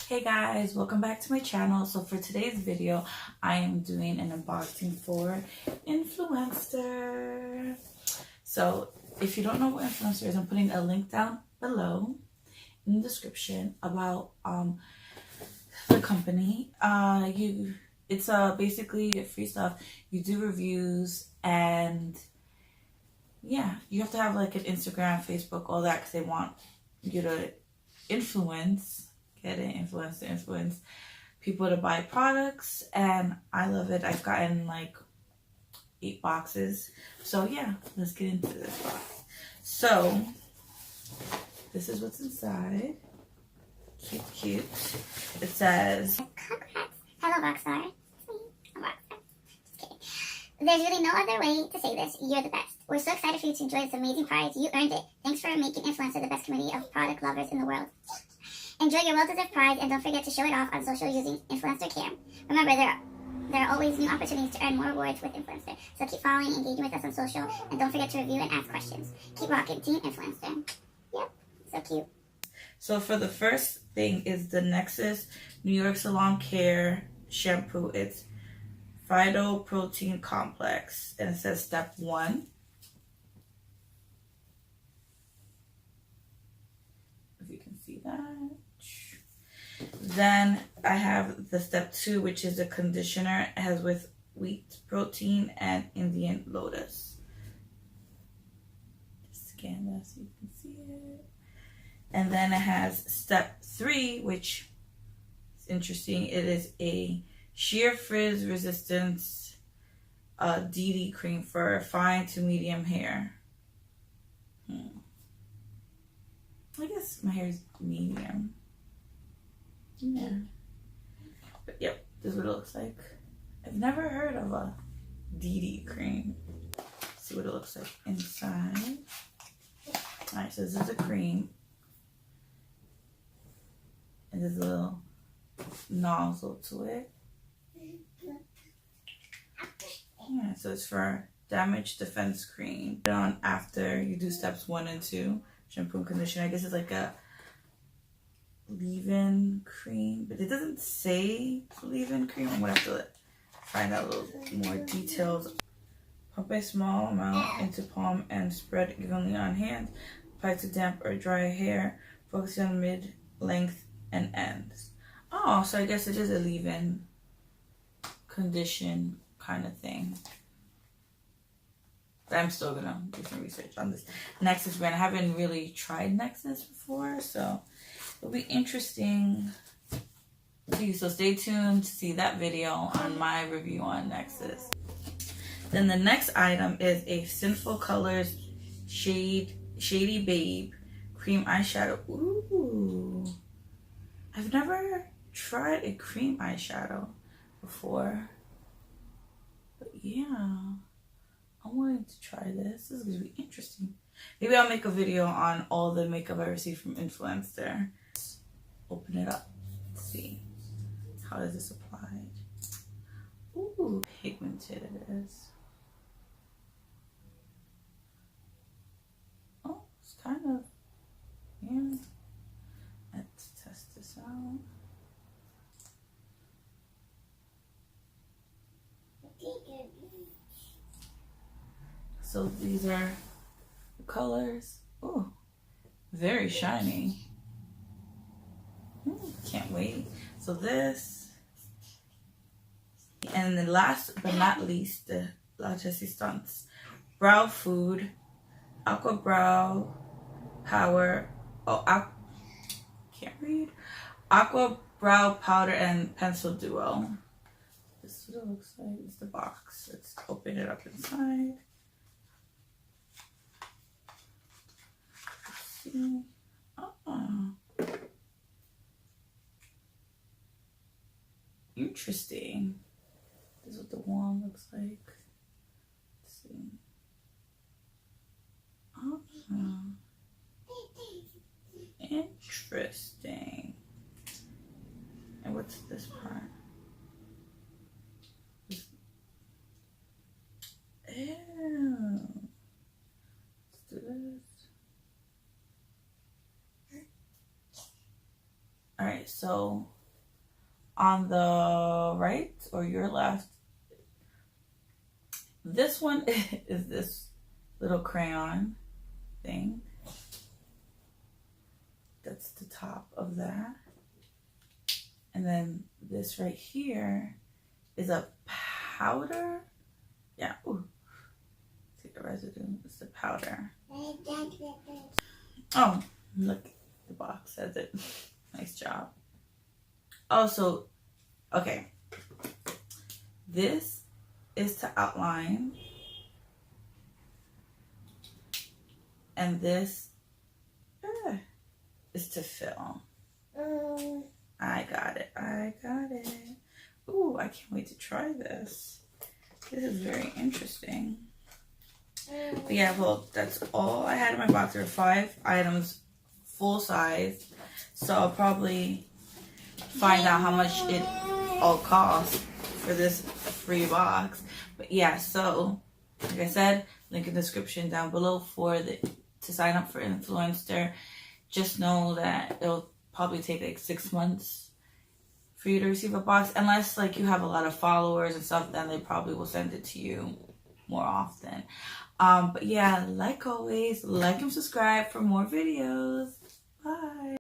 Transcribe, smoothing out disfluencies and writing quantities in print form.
Hey guys, welcome back to my channel. So for today's video, I am doing an unboxing for Influenster. So if you don't know what Influencer is, I'm putting a link down below in the description about the company. It's basically free stuff. You do reviews and yeah, you have to have like an Instagram, Facebook, all that, because they want you to influence people to buy products, and I love it. I've gotten like 8 boxes. So yeah, let's get into this box. So this is what's inside. Cute. It says, Congrats. Hello, Rockstar. It's me. I'm Rockstar. Just kidding. There's really no other way to say this. You're the best. We're so excited for you to enjoy this amazing prize. You earned it. Thanks for making Influencer the best community of product lovers in the world. Enjoy your well-deserved prize, and don't forget to show it off on social using Influenster Care. Remember, there are always new opportunities to earn more rewards with Influencer. So keep following and engaging with us on social, and don't forget to review and ask questions. Keep rocking, Team Influencer. Yep, so cute. so for the first thing is the Nexxus New York Salon Care Shampoo. It's Phyto Protein Complex, and it says step 1. If you can see that. Then I have the step 2, which is a conditioner. It has with wheat protein and Indian lotus. Just scan that so you can see it. And then it has step 3, which is interesting. It is a sheer frizz resistance DD Creme for fine to medium hair. I guess my hair is medium. Yeah. But yep, this is what it looks like. I've never heard of a DD Creme. Let's see what it looks like inside. Alright, so this is a cream. And there's a little nozzle to it. Yeah, so it's for damage defense cream. Put it on after you do steps 1 and 2. Shampoo and conditioner. I guess it's like a leave-in cream, but it doesn't say leave-in cream. I'm gonna have to find out a little more details. Pump a small amount into palm and spread evenly on hands. Apply to damp or dry hair. Focus on mid, length, and ends. Oh, so I guess it is a leave-in condition kind of thing. But I'm still gonna do some research on this Nexxus brand. I haven't really tried Nexxus before, so it'll be interesting to you. So stay tuned to see that video on my review on Nexxus. Then the next item is a Sinful Colors Shady Babe Cream Eyeshadow. Ooh. I've never tried a cream eyeshadow before. But yeah. I wanted to try this. This is going to be interesting. Maybe I'll make a video on all the makeup I received from Influenster. Let's open it up. Let's see. How is this applied? Ooh, pigmented it is. Oh, it's kind of, yeah. Let's test this out. So these are the colors. Oh, very shiny. Can't wait. So this, and then last but not least, the La Resistance Brow Food Aqua Brow Power. Oh, can't read. Aqua Brow Powder and Pencil Duo. This is what it looks like. It's the box. Let's open it up inside. Interesting. This is what the wand looks like. Let's see. Interesting. And what's this part? Ew. Let's do this. Alright, so on the right or your left, this one is this little crayon thing. That's the top of that. And then this right here is a powder. Yeah. Ooh. See the residue. It's the powder. Oh, look. The box says it. Nice job. Also, okay. This is to outline. And this is to fill. I got it. I got it. Ooh, I can't wait to try this. This is very interesting. But yeah, well, that's all I had in my box. There were 5 items, full size. So I'll probably find out how much it all costs for this free box. But yeah, so like I said, link in the description down below to sign up for Influenster. Just know that it'll probably take like 6 months for you to receive a box, unless like you have a lot of followers and stuff. Then they probably will send it to you more often. But yeah, like always, like and subscribe for more videos. Bye.